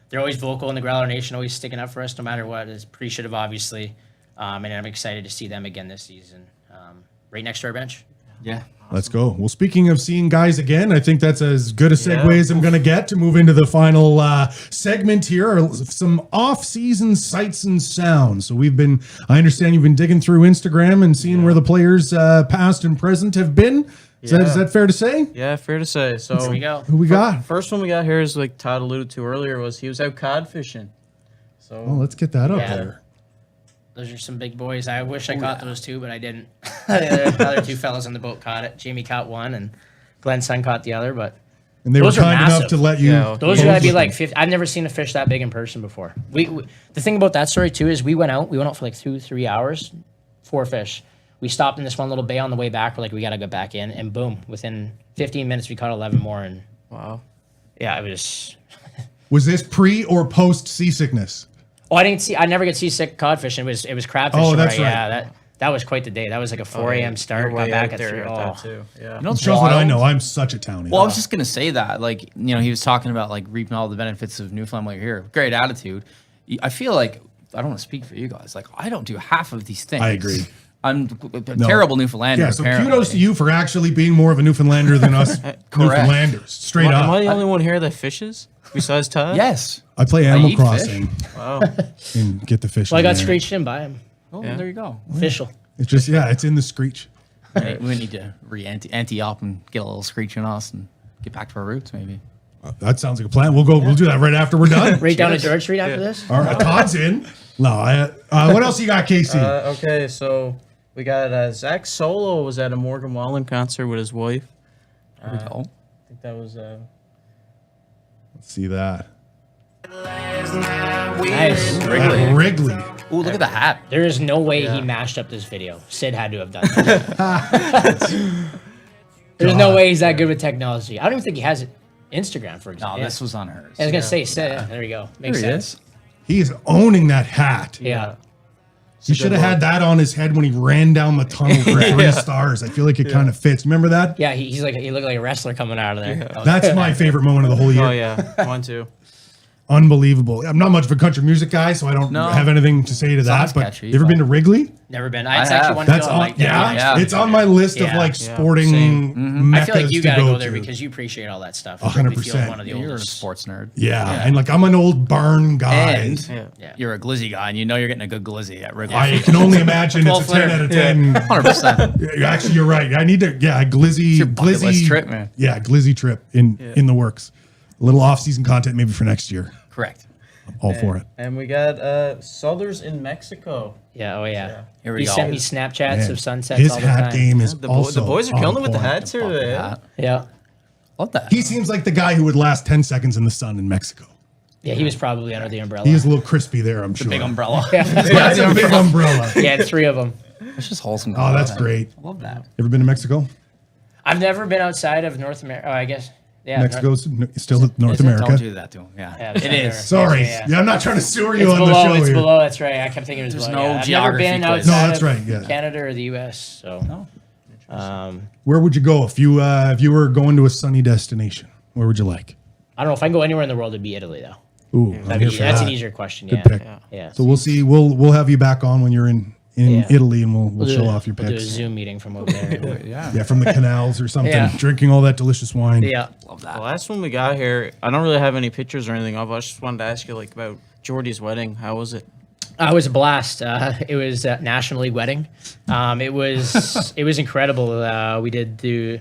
they're always vocal in the Growler Nation, always sticking up for us no matter what. It's appreciative, obviously. And I'm excited to see them again this season, right next to our bench. Yeah. Let's go. Well, speaking of seeing guys again, I think that's as good a segue as I'm going to get to move into the final segment here. Some off-season sights and sounds. So I understand you've been digging through Instagram and seeing where the players past and present have been. Is that fair to say? Yeah, fair to say. So here we go. Who we got? First one we got here is like Todd alluded to earlier he was out cod fishing. So let's get that up there. Those are some big boys. I wish I caught those two, but I didn't. The other two fellas on the boat caught it. Jamie caught one, and Glenn's son caught the other. And they were kind enough to let you. Those are going to be like 50. I've never seen a fish that big in person before. The thing about that story too is we went out for like 2-3 hours, 4 fish. We stopped in this one little bay on the way back. We're like, we got to go back in, and boom! Within 15 minutes, we caught 11 more. And wow, yeah, it was. Was this pre or post seasickness? Oh, I never get seasick codfish. It was crabfish. Oh, that's right. Yeah, that was quite the day. That was like a 4 a.m. start. Got back at 3. Too. Yeah. You know, shows what I know. I'm such a townie. Well, I was just gonna say that, like, he was talking about like reaping all the benefits of Newfoundland while you're here. Great attitude. I feel like I don't want to speak for you guys. Like, I don't do half of these things. I agree. I'm a terrible Newfoundlander. Yeah, so kudos to you for actually being more of a Newfoundlander than us Newfoundlanders. Straight up. Am I the only one here that fishes besides Todd? Yes. I play Animal Crossing. Wow. And get the fish. Well, I got screeched in by him. Oh, there you go. Official. It's just, it's in the screech. Right, we need to ante up and get a little screech in us and get back to our roots, maybe. That sounds like a plan. We'll do that right after we're done. Right down to George Street after this? All right, Todd's in. No, what else you got, Casey? Okay, so we got Zach Solo was at a Morgan Wallen concert with his wife. There we go. I think that was... Let's see that. Nice. Wrigley. Ooh, look at the hat. There is no way he mashed up this video. Sid had to have done that. There's no way he's that good with technology. I don't even think he has Instagram, for example. No, this was on hers. I was going to say, Sid. There we go. Makes sense. He is owning that hat. Yeah. He should have had that on his head when he ran down the tunnel for 3 stars. I feel like it kind of fits. Remember that? Yeah, he looked like a wrestler coming out of there. That's my favorite moment of the whole year. Oh yeah, one too. Unbelievable. I'm not much of a country music guy, so I don't have anything to say to Sounds that. But catchy, you ever but- been to Wrigley? Never been. I It's have. actually one to That's go. on. Like, Yeah, yeah. it's on my list of Yeah. like Yeah. sporting I feel like meccas you to gotta go go there to. because you appreciate all that stuff. 100%. One of the You're a oldest. sports nerd. Yeah, and like I'm an old barn guy. And Yeah. you're a glizzy guy, and you know you're getting a good glizzy at Wrigley. I can only imagine it's a 12 10 out of 10. 100%. Yeah, actually, you're right. I need to. Yeah, glizzy. your bucket list Glizzy trip, man. Yeah, glizzy trip in the works. A little off-season content maybe for next year. Correct. All for it. And we got Southers in Mexico. Yeah. Oh yeah. Here we He go. sent me Snapchats Man, of sunsets his all the hat time. game is The also boys are on killing it with the point. hats here. Bucket Today. hat. Yeah. Love that. He seems like the guy who would last 10 seconds in the sun in Mexico. Yeah. He was probably under the umbrella. He is a little crispy there, I'm sure. Big umbrella. Yeah, it's a big umbrella. He had 3 of them. It's just wholesome. Oh, that's great. I love that. You ever been to Mexico? I've never been outside of North America. Oh, I guess. Yeah. Mexico's still North is it? America. Don't do that to him. Yeah. Yeah, It is. Sorry. Yeah. Yeah, I'm not trying to sewer you It's on below. the show It's here. below. That's right. I kept thinking it was There's below. no Yeah. I've never geography been quiz. outside No, that's of right, yeah. Canada or the U.S. So. No. Where would you go if you were going to a sunny destination? Where would you like? I don't know if I can go anywhere in the world. It'd be Italy though. Ooh, I'm here for That's that. an easier question. Good Yeah. pick. Yeah. So we'll see. We'll have you back on when you're in Yeah. Italy, and we'll do show it. off your We'll do a picks. Zoom meeting from over there. Yeah. Yeah, from the canals or something, Yeah. drinking all that delicious wine. Yeah. Love The that. last one we got here, I don't really have any pictures or anything of. I just wanted to ask you like about Jordy's wedding. How was it? It was a blast. It was a National League wedding. It was incredible. We did the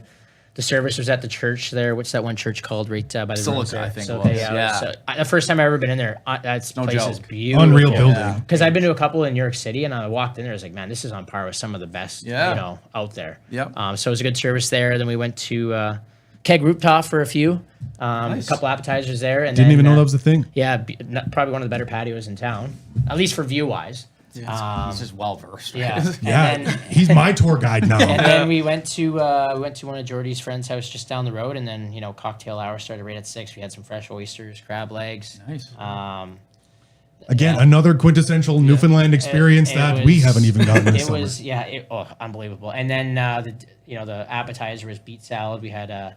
service was at the church there. What's that one church called? Right by the Basilica, ruins there. I think it Basilica, was. Yeah. So, the first time I ever been in there, that No place is joke. beautiful. Unreal building. Because I've been to a couple in New York City, and I walked in there. I was like, man, this is on par with some of the best, Yeah. out there. Yep. So it was a good service there. Then we went to Keg Rooftop for a few, a couple appetizers there, and Didn't then, even know that was a thing. yeah, probably one of the better patios in town, at least for view wise. He's just well versed. Yeah. Yeah, And then, he's my tour guide now. and then we went to one of Jordy's friends' house just down the road, and then cocktail hour started right at 6. We had some fresh oysters, crab legs. Nice. Again, yeah. another quintessential Newfoundland experience It that we was- haven't even gotten this It summer. was unbelievable. And then the appetizer was beet salad. We had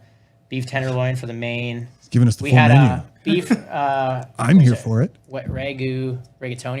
beef tenderloin for the main. He's giving us the We full had menu. beef. I'm here for it. What rigatoni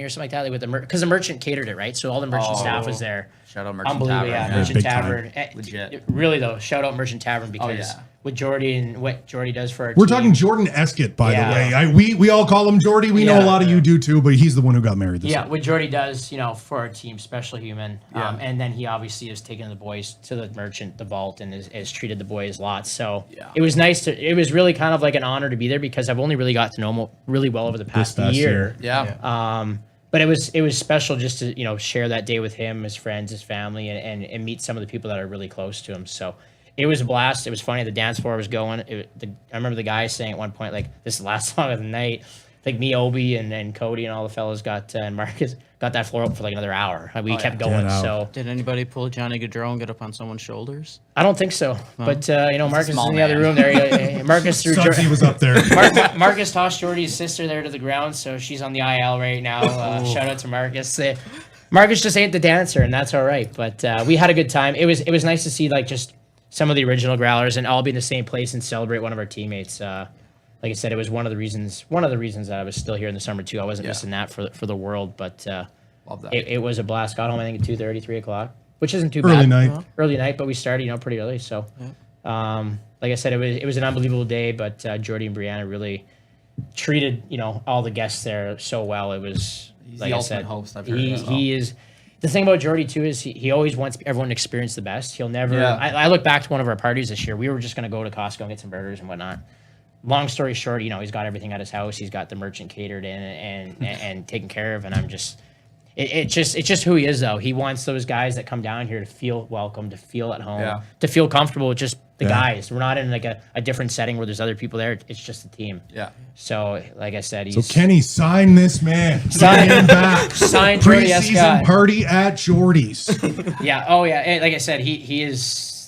or something like that, with because the merchant catered it, right? So all the merchant staff was there. Shout out Merchant Unbelievable, Tavern. yeah. Merchant Big time. Tavern. Legit. Really though, shout out Merchant Tavern because yeah. with Jordy and what Jordy does for our We're team. talking Jordan Eskett, by Yeah. the way. We all call him Jordy. We know a Yeah. lot of you do too, but he's the one who got married this Yeah, year. what Jordy does, for our team, special human. Yeah. And then he obviously has taken the boys to the merchant, the vault, and has treated the boys lots. So Yeah. it was nice it was really kind of like an honor to be there because I've only really got to know him really well over the past past year. Yeah. But it was special just to share that day with him, his friends, his family, and meet some of the people that are really close to him. So it was a blast. It was funny. The dance floor was going. I remember the guy saying at one point, like, this is the last song of the night. I think me, Obi, and Cody and all the fellas and Marcus got that floor open for like another hour. We kept going. Get out. So Did anybody pull Johnny Gaudreau and get up on someone's shoulders? I don't think so. But Marcus is small in the other man. room there. Marcus threw Stubbsy was up there. Marcus tossed Jordy's sister there to the ground, so she's on the IL right now. Shout out to Marcus. Marcus just ain't the dancer, and that's all right. But we had a good time. It was nice to see like just some of the original growlers and all be in the same place and celebrate one of our teammates. Like I said, it was one of the reasons that I was still here in the summer too. I wasn't missing that for the world, but Love that. it was a blast. Got home I think at 2:30, 3 o'clock, which isn't too bad. Early night, but we started pretty early. So, like I said, it was an unbelievable day. But Jordy and Brianna really treated all the guests there so well. It was He's like the I ultimate said, host, I've heard he as well. he is. The thing about Jordy too is he always wants everyone to experience the best. He'll never. Yeah. I look back to one of our parties this year. We were just going to go to Costco and get some burgers and whatnot. Long story short, he's got everything at his house. He's got the merchant catered in and taken care of. And I'm just, it's just who he is though. He wants those guys that come down here to feel welcome, to feel at home, Yeah. to feel comfortable with just the Yeah. guys. We're not in like a different setting where there's other people there. It's just a team. Yeah. So like I said, So he's Kenny, sign this man. Sign- Bring him back. Sign Jordy Preseason Escott. party at Jordy's. Yeah. Oh, yeah. And like I said, he's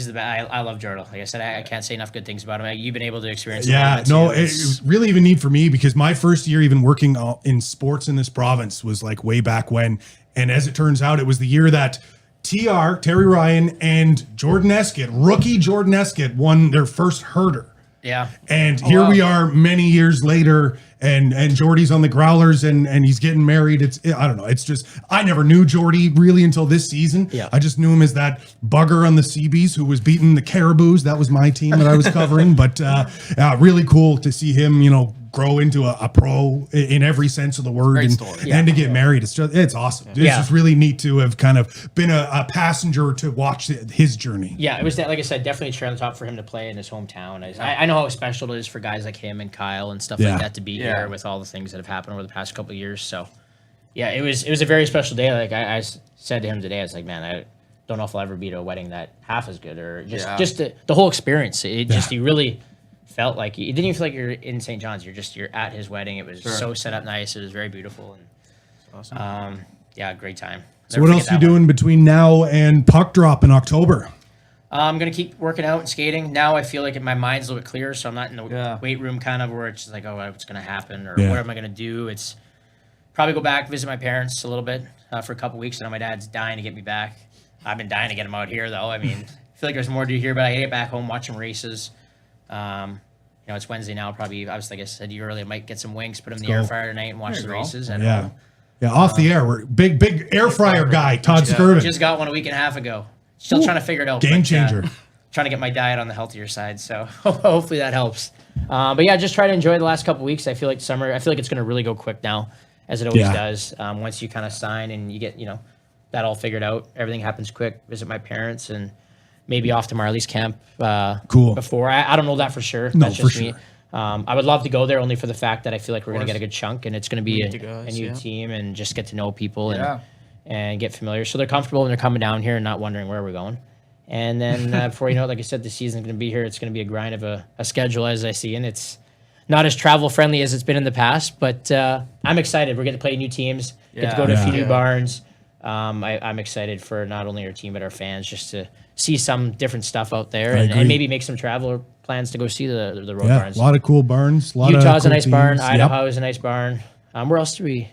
the best. I love Jordan. Like I said, I can't say enough good things about him. You've been able to experience. Yeah, it. no, it was really even neat for me because my first year even working in sports in this province was like way back when, And as it turns out, it was the year that Terry Ryan, and Jordan Escott, rookie Jordan Escott, won their first herder. Yeah. And here we are many years later, and Jordy's on the Growlers, and he's getting married. I don't know. It's just, I never knew Jordy really until this season. Yeah. I just knew him as that bugger on the Seabees who was beating the Caribous. That was my team that I was covering. But really cool to see him, grow into a pro in every sense of the word, Great and story. to get married. It's awesome. It's just really neat to have kind of been a passenger to watch his journey. Yeah, it was, like I said, definitely a cherry on the top for him to play in his hometown. I know how special it is for guys like him and Kyle and stuff like that to be here with all the things that have happened over the past couple of years. So, yeah, it was a very special day. Like I said to him today, I was like, man, I don't know if I'll ever be to a wedding that half as good, or just the whole experience. It just, you really felt like, you didn't even feel like you're in St. John's. You're at his wedding. It was so set up nice. It was very beautiful. And Awesome. yeah, great time. So what else are you doing between now and puck drop in October? I'm going to keep working out and skating. Now I feel like my mind's a little bit clearer, so I'm not in the weight room kind of where it's just like, oh, what's going to happen, or what am I going to do? It's probably go back, visit my parents a little bit for a couple weeks. I know my dad's dying to get me back. I've been dying to get him out here, though. I mean, I feel like there's more to do here, but I get back home, watch some races. It's Wednesday now. Probably, like I said to you earlier, I might get some wings, put them in the air fryer tonight, and watch the races. And Off the air. We're big air fryer guy, Todd Skriving. Just got one a week and a half ago. Still trying to figure it out. Game changer. Trying to get my diet on the healthier side, so hopefully that helps. But yeah, just try to enjoy the last couple of weeks. I feel like summer. I feel like it's going to really go quick now, as it always does. Once you kind of sign and you get that all figured out, everything happens quick. Visit my parents and maybe off to Marley's camp. Cool. Before I don't know that for sure. No, That's for just me. I would love to go there only for the fact that I feel like we're going to get a good chunk, and it's going to be a new team and just get to know people and get familiar. So they're comfortable when they're coming down here and not wondering where we're going. And then before you know it, like I said, the season's going to be here. It's going to be a grind of a schedule as I see, and it's not as travel friendly as it's been in the past. But I'm excited. We're going to play new teams, get to go to a few new barns. I'm excited for not only our team but our fans, just to see some different stuff out there and maybe make some travel plans to go see the road barns. A lot of cool barns. Utah's cool a nice teams. barn. Idaho is a nice barn. Where else do we?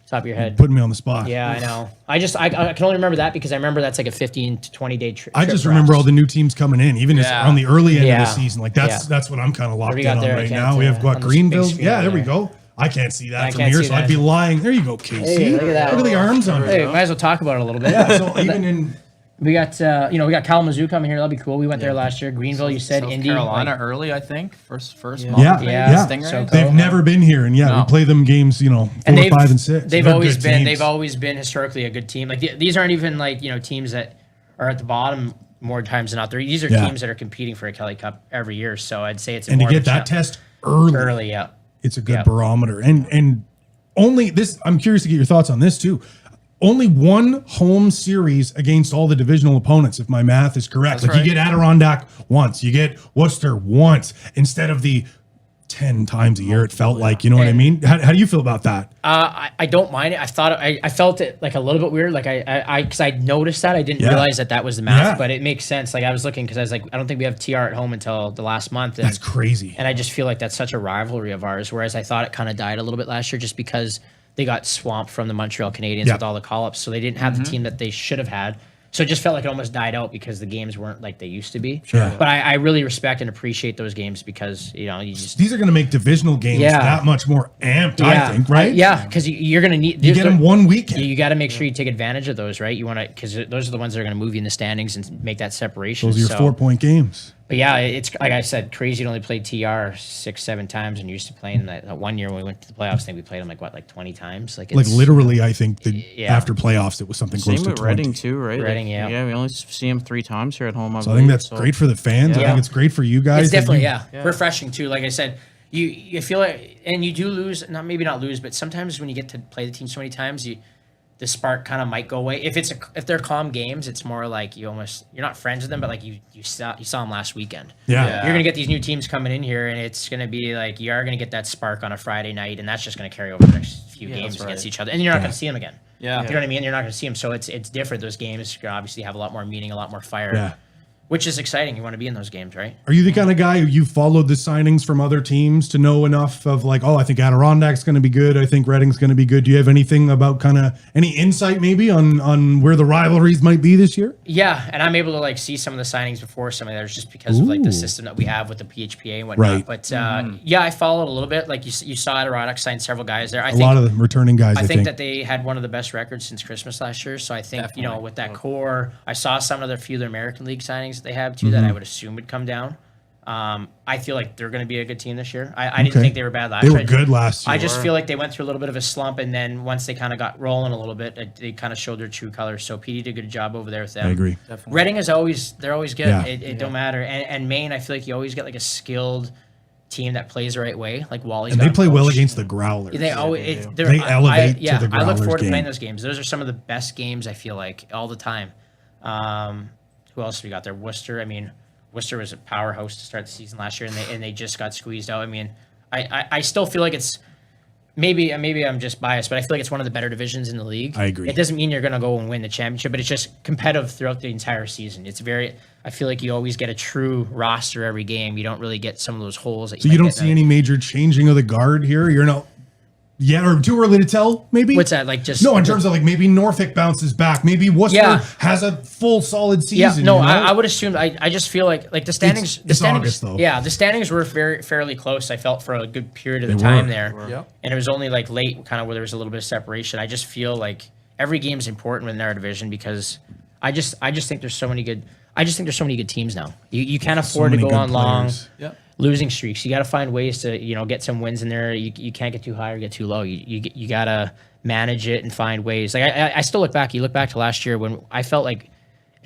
Top of your head. Putting me on the spot. Yeah, I know. I can only remember that because I remember that's like a 15 to 20 day trip. I just remember all the new teams coming in, even just on the early end of the season. Like that's what I'm kind of locked in on right now. We have got Greenville. Yeah, there we go. I can't see that from here, so I'd be lying. There you go, Casey. Hey, look at that. Look at the arms on Hey, it. might as well talk about it a little bit. Yeah, so even in we got we got Kalamazoo coming here. That'll be cool. We went there last year. Greenville, you said. South Indy, Carolina early, I think. First month. Yeah. Stingray. They've never been here, and we play them games, 4, 5, and 6. They've always been historically a good team. Like these aren't even like teams that are at the bottom more times than not. These are teams that are competing for a Kelly Cup every year. So I'd say it's and to get that test early, yeah, it's a good barometer. And only this, I'm curious to get your thoughts on this too. Only one home series against all the divisional opponents, if my math is correct. You get Adirondack once, you get Worcester once, instead of the 10 times a year it felt like. You know what I mean? How do you feel about that? I don't mind it. I felt it like a little bit weird. Like because I noticed that. I didn't realize that was the math, but it makes sense. Like I was looking because I was like, I don't think we have TR at home until the last month. And, that's crazy. And I just feel like that's such a rivalry of ours. Whereas I thought it kind of died a little bit last year just because they got swamped from the Montreal Canadiens with all the call-ups. So they didn't have the team that they should have had. So it just felt like it almost died out because the games weren't like they used to be. Sure. But I really respect and appreciate those games because, you just... These are going to make divisional games that much more amped, I think, right? Because you're going to need... You get them one weekend. You got to make sure you take advantage of those, right? You want to... Because those are the ones that are going to move you in the standings and make that separation. Those are your 4-point games. But yeah, it's like I said, crazy to only play TR 6-7 times, and used to playing that one year when we went to the playoffs. I think we played them like 20 times. Like literally, I think after playoffs, it was something close to 20. Same with Reading too, right? Reading, Yeah, we only see them 3 times here at home. So I think that's great for the fans. I think it's great for you guys. It's definitely refreshing too. Like I said, you feel like, and you do lose, maybe not lose, but sometimes when you get to play the team so many times, the spark kind of might go away. If they're calm games, it's more like you're not friends with them, but like you saw them last weekend. Yeah. You're gonna get these new teams coming in here, and it's gonna be like you are gonna get that spark on a Friday night, and that's just gonna carry over the next few games against each other, and you're not gonna see them again. Yeah. You know what I mean? You're not gonna see them, so it's different. Those games obviously have a lot more meaning, a lot more fire. Yeah. which is exciting. You want to be in those games, right? Are you the kind of guy who you followed the signings from other teams to know enough of like, oh, I think Adirondac's going to be good. I think Reading's going to be good. Do you have anything about kind of any insight maybe on where the rivalries might be this year? Yeah, and I'm able to like see some of the signings before some of those just because of like the system that we have with the PHPA and whatnot. Right. But yeah, I followed a little bit. Like you saw Adirondack sign several guys there. A lot of the returning guys, I think that they had one of the best records since Christmas last year. So I think, with that core, I saw some of the few of the American League signings that they have too that I would assume would come down. I feel like they're going to be a good team this year. I didn't think they were bad last year. They were good last year. I just feel like they went through a little bit of a slump, and then once they kind of got rolling a little bit, they kind of showed their true colors. So PD did a good job over there with them. I agree. Definitely. Reading is they're always good. Yeah. It don't matter. And Maine, I feel like you always get like a skilled team that plays the right way. Like Wally's And they play well against the Growlers. they always They elevate to the I look Growlers forward to game. playing those games. Those are some of the best games I feel like all the time. Who else we got there? Worcester. I mean, Worcester was a powerhouse to start the season last year, and they just got squeezed out. I mean, I still feel like it's maybe I'm just biased, but I feel like it's one of the better divisions in the league. I agree. It doesn't mean you're going to go and win the championship, but it's just competitive throughout the entire season. I feel like you always get a true roster every game. You don't really get some of those holes. That So you don't see any major changing of the guard here? You're not yet, or too early to tell, maybe? What's that, like just... No, in terms of like maybe Norfolk bounces back. Maybe Worcester has a full solid season. Yeah, no, you know? I would assume. I just feel like the standings. It's the standings, August, though. Yeah, the standings were fairly close. I felt for a good period of time there, Yep. and it was only like late, kind of where there was a little bit of separation. I just feel like every game is important within our division because I just think there's so many good. I just think there's so many good teams now. You can't afford to many go good on long players. Yep. losing streaks. You got to find ways to get some wins in there. You can't get too high or get too low. You got to manage it and find ways. Like I still look back. You look back to last year when I felt like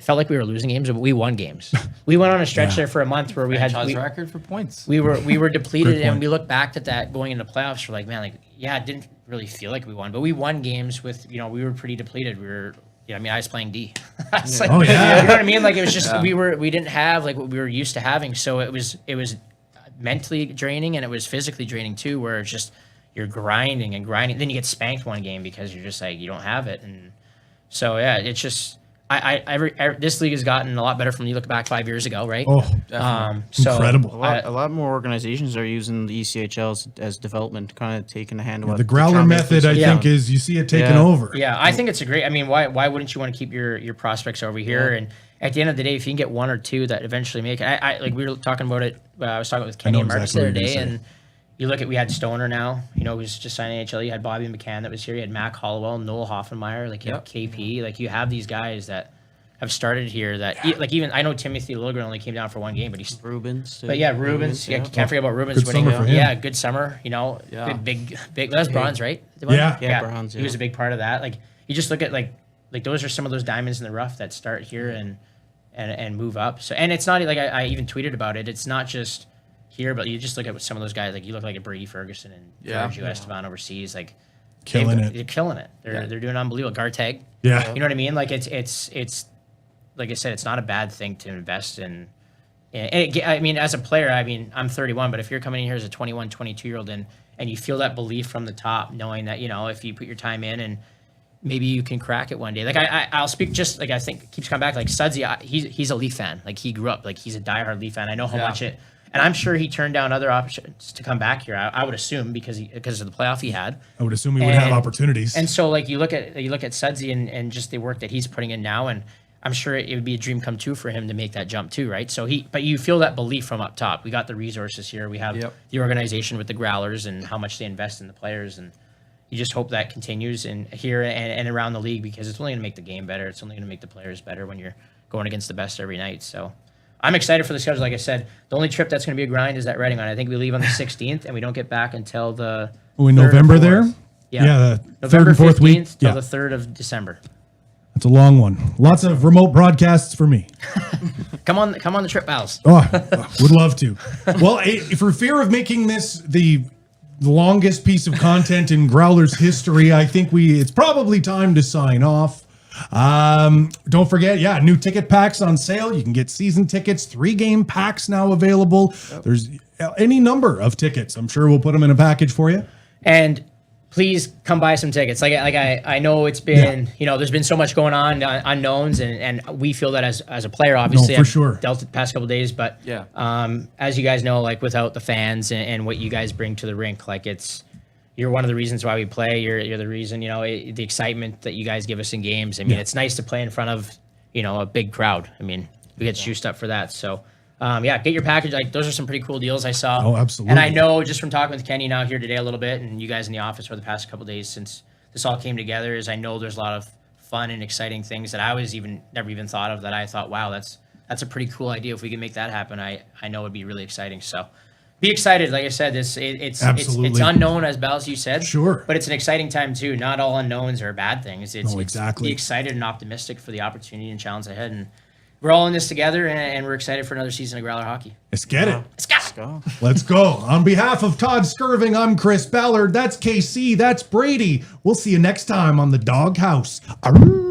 we were losing games, but we won games. We went on a stretch there for a month where we had record for points. we were depleted, Good point. and we look back at that going into playoffs. We're like, man, it didn't really feel like we won, but we won games with we were pretty depleted. We were. I mean, I was playing D. It's like, Oh, yeah. you know what I mean? Like it was just we didn't have like what we were used to having, so it was mentally draining and it was physically draining too. Where it's just you're grinding and grinding, then you get spanked one game because you're just like you don't have it, and so yeah, it's just this league has gotten a lot better from you look back 5 years ago, right? Oh, So incredible. A lot more organizations are using the ECHL as development, kind of taking a hand of what the Growler method, I think, is you see it taking Yeah. over. yeah, I think it's a great. I mean, why wouldn't you want to keep your prospects over here? And at the end of the day, if you can get one or two that eventually make it, I like we were talking about it. I was talking with Kenny know and Marcus exactly the other what day, you're gonna and you look at we had Stoner now, who's just signed AHL. You had Bobby McCann that was here. You had Mac Hollowell, Noel Hoffenmeyer, like you have KP. Like you have these guys that have started here that like even I know Timothy Lilligren only came down for one game, but he's Rubens. But yeah, Rubens. Yeah, can't forget about Rubens Good winning. summer for him. Yeah, good summer. Good big. That was bronze, right? Yeah. Bronze, He was a big part of that. Like you just look at like those are some of those diamonds in the rough that start here and move up. So and it's not like I even tweeted about it. It's not just here, but you just look at some of those guys. Like you look like a Brady Ferguson and Sergio Esteban overseas. Like Killing it. They're killing it. They're doing unbelievable. Garteg. Yeah. You know what I mean? Like it's like I said, it's not a bad thing to invest in. I mean, as a player, I mean, I'm 31, but if you're coming in here as a 21, 22-year-old and you feel that belief from the top, knowing that, if you put your time in and maybe you can crack it one day. Like I'll speak just like I think it keeps coming back. Like Sudsy, he's a Leaf fan. Like he grew up, like he's a diehard Leaf fan. I know how much it, and I'm sure he turned down other options to come back here. I would assume because of the playoff he had. I would assume he would have opportunities. And so like you look at Sudsy and just the work that he's putting in now, and I'm sure it would be a dream come true for him to make that jump too, right? So but you feel that belief from up top. We got the resources here. We have the organization with the Growlers and how much they invest in the players, and you just hope that continues here and around the league because it's only going to make the game better. It's only going to make the players better when you're going against the best every night. So I'm excited for the schedule. Like I said, the only trip that's going to be a grind is that Reading one. I think we leave on the 16th and we don't get back until the in 3rd or November 4th. there? Yeah, the November 3rd and 4th week. 15th till the 3rd of December. It's a long one. Lots of remote broadcasts for me. Come on the trip, pals. Oh, would love to. Well, for fear of making this the longest piece of content in Growlers history, I think it's probably time to sign off. Don't forget, new ticket packs on sale. You can get season tickets, 3-game packs now available. There's any number of tickets. I'm sure we'll put them in a package for you. And please come buy some tickets. I know it's been, there's been so much going on, unknowns, and we feel that as a player, obviously, for I've sure. dealt it the past couple of days, but Yeah. as you guys know, like without the fans and what you guys bring to the rink, like you're one of the reasons why we play. You're the reason, the excitement that you guys give us in games. I mean, it's nice to play in front of, a big crowd. I mean, we get juiced up for that. So, get your package. Like those are some pretty cool deals I saw. Oh, absolutely. And I know just from talking with Kenny now here today a little bit, and you guys in the office for the past couple of days since this all came together, is I know there's a lot of fun and exciting things that I was never even thought of, that I thought, wow, that's a pretty cool idea. If we can make that happen, I know it'd be really exciting. So be excited. Like I said, it's unknown, as you said. Sure. But it's an exciting time too. Not all unknowns are bad things. Exactly. Be excited and optimistic for the opportunity and challenge ahead. And we're all in this together, and we're excited for another season of Growler hockey. Let's get it. Let's go. Let's go. On behalf of Todd Skriving, I'm Chris Ballard. That's KC. That's Brady. We'll see you next time on the Doghouse. Arrgh.